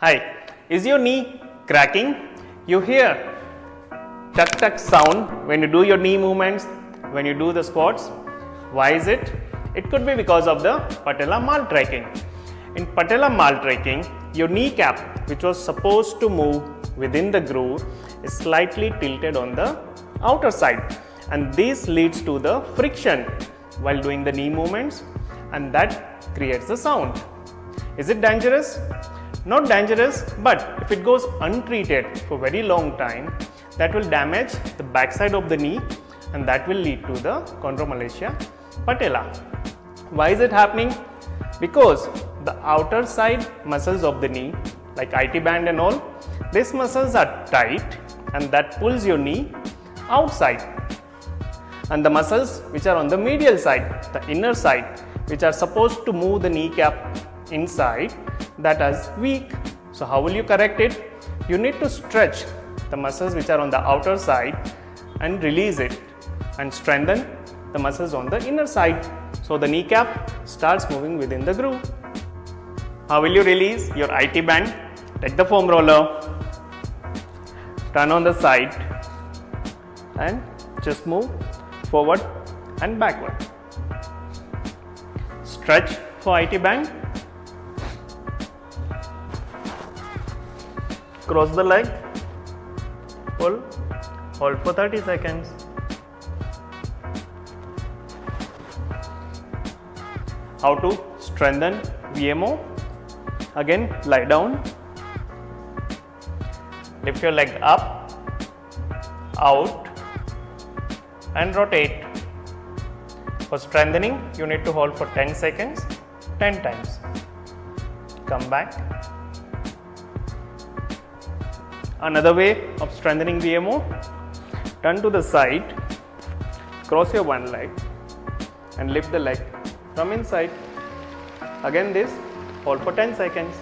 Hi, is your knee cracking? You hear tuck tuck sound when you do your knee movements, when you do the squats. Why is it? It could be because of the patella maltracking. In patella maltracking, your kneecap, which was supposed to move within the groove, is slightly tilted on the outer side, and this leads to the friction while doing the knee movements, and that creates the sound. Is it dangerous? Not dangerous, but if it goes untreated for very long time, that will damage the backside of the knee, and that will lead to the chondromalacia patella. Why is it happening? Because the outer side muscles of the knee, like IT band and all, these muscles are tight, and that pulls your knee outside. And the muscles which are on the medial side, the inner side, which are supposed to move the kneecap inside, that is weak. So how will you correct it? You need to stretch the muscles which are on the outer side and release it, and strengthen the muscles on the inner side, so the kneecap starts moving within the groove. How will you release your IT band? Take the foam roller, turn on the side, and just move forward and backward. Stretch for IT band. Cross the leg, pull, hold for 30 seconds. How to strengthen VMO? Again, lie down, lift your leg up, out, and rotate. For strengthening, you need to hold for 10 seconds, 10 times. Come back. Another way of strengthening VMO, turn to the side, cross your one leg, and lift the leg from inside. Again this, hold for 10 seconds.